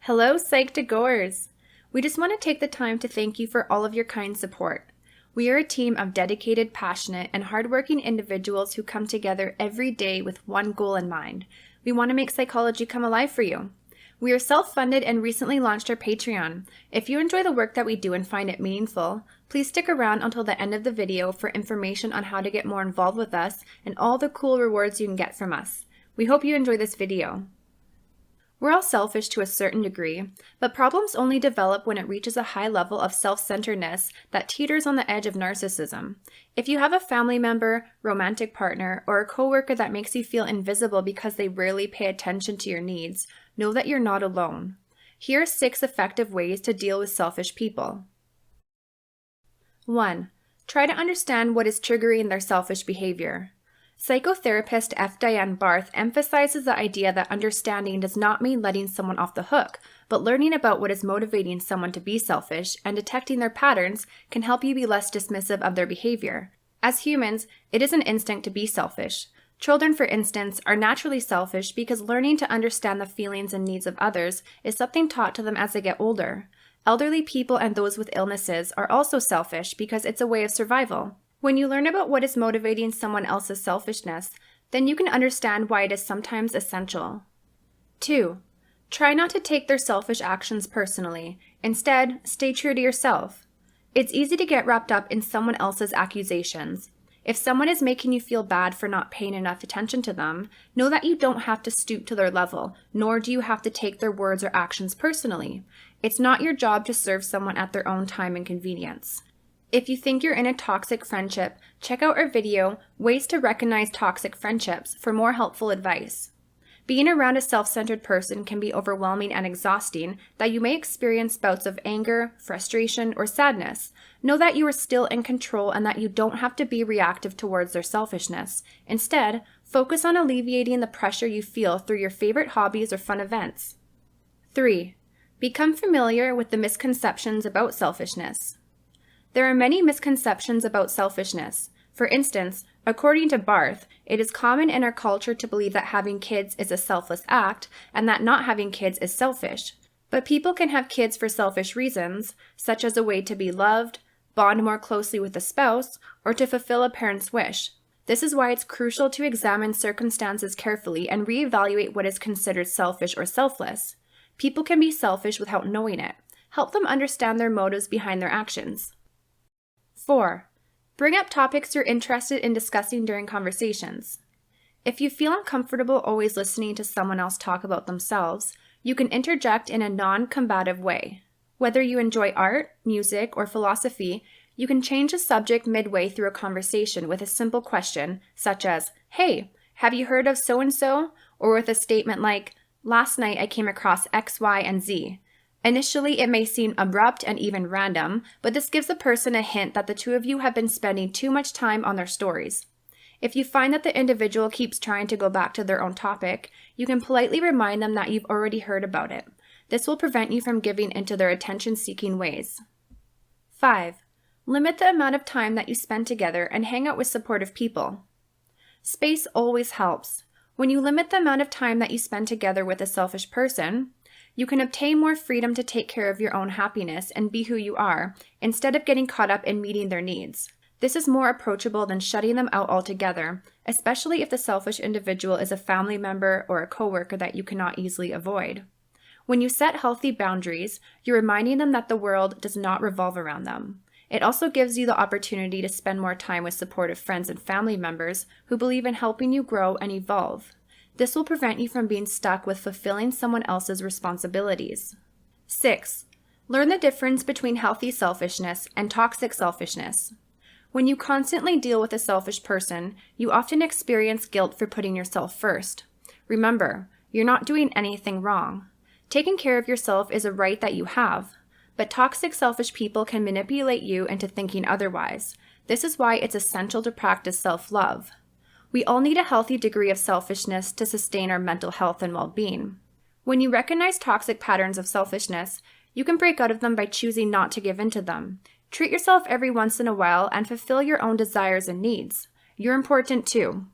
Hello, Psych2Goers! We just want to take the time to thank you for all of your kind support. We are a team of dedicated, passionate, and hardworking individuals who come together every day with one goal in mind. We want to make psychology come alive for you. We are self-funded and recently launched our Patreon. If you enjoy the work that we do and find it meaningful, please stick around until the end of the video for information on how to get more involved with us and all the cool rewards you can get from us. We hope you enjoy this video. We're all selfish to a certain degree, but problems only develop when it reaches a high level of self-centeredness that teeters on the edge of narcissism. If you have a family member, romantic partner, or a coworker that makes you feel invisible because they rarely pay attention to your needs, know that you're not alone. Here are 6 effective ways to deal with selfish people. 1. Try to understand what is triggering their selfish behavior. Psychotherapist F. Diane Barth emphasizes the idea that understanding does not mean letting someone off the hook, but learning about what is motivating someone to be selfish and detecting their patterns can help you be less dismissive of their behavior. As humans, it is an instinct to be selfish. Children, for instance, are naturally selfish because learning to understand the feelings and needs of others is something taught to them as they get older. Elderly people and those with illnesses are also selfish because it's a way of survival. When you learn about what is motivating someone else's selfishness, then you can understand why it is sometimes essential. 2. Try not to take their selfish actions personally. Instead, stay true to yourself. It's easy to get wrapped up in someone else's accusations. If someone is making you feel bad for not paying enough attention to them, know that you don't have to stoop to their level, nor do you have to take their words or actions personally. It's not your job to serve someone at their own time and convenience. If you think you're in a toxic friendship, check out our video, Ways to Recognize Toxic Friendships, for more helpful advice. Being around a self-centered person can be overwhelming and exhausting, that you may experience bouts of anger, frustration, or sadness. Know that you are still in control and that you don't have to be reactive towards their selfishness. Instead, focus on alleviating the pressure you feel through your favorite hobbies or fun events. 3. Become familiar with the misconceptions about selfishness. There are many misconceptions about selfishness. For instance, according to Barth, it is common in our culture to believe that having kids is a selfless act and that not having kids is selfish. But people can have kids for selfish reasons, such as a way to be loved, bond more closely with a spouse, or to fulfill a parent's wish. This is why it's crucial to examine circumstances carefully and reevaluate what is considered selfish or selfless. People can be selfish without knowing it. Help them understand their motives behind their actions. 4. Bring up topics you're interested in discussing during conversations. If you feel uncomfortable always listening to someone else talk about themselves, you can interject in a non-combative way. Whether you enjoy art, music, or philosophy, you can change the subject midway through a conversation with a simple question, such as, "Hey, have you heard of so-and-so?" Or with a statement like, "Last night I came across X, Y, and Z." Initially, it may seem abrupt and even random, but this gives the person a hint that the two of you have been spending too much time on their stories. If you find that the individual keeps trying to go back to their own topic, you can politely remind them that you've already heard about it. This will prevent you from giving into their attention-seeking ways. 5. Limit the amount of time that you spend together and hang out with supportive people. Space always helps. When you limit the amount of time that you spend together with a selfish person, you can obtain more freedom to take care of your own happiness and be who you are, instead of getting caught up in meeting their needs. This is more approachable than shutting them out altogether, especially if the selfish individual is a family member or a coworker that you cannot easily avoid. When you set healthy boundaries, you're reminding them that the world does not revolve around them. It also gives you the opportunity to spend more time with supportive friends and family members who believe in helping you grow and evolve. This will prevent you from being stuck with fulfilling someone else's responsibilities. 6. Learn the difference between healthy selfishness and toxic selfishness. When you constantly deal with a selfish person, you often experience guilt for putting yourself first. Remember, you're not doing anything wrong. Taking care of yourself is a right that you have, but toxic selfish people can manipulate you into thinking otherwise. This is why it's essential to practice self-love. We all need a healthy degree of selfishness to sustain our mental health and well-being. When you recognize toxic patterns of selfishness, you can break out of them by choosing not to give in to them. Treat yourself every once in a while and fulfill your own desires and needs. You're important too.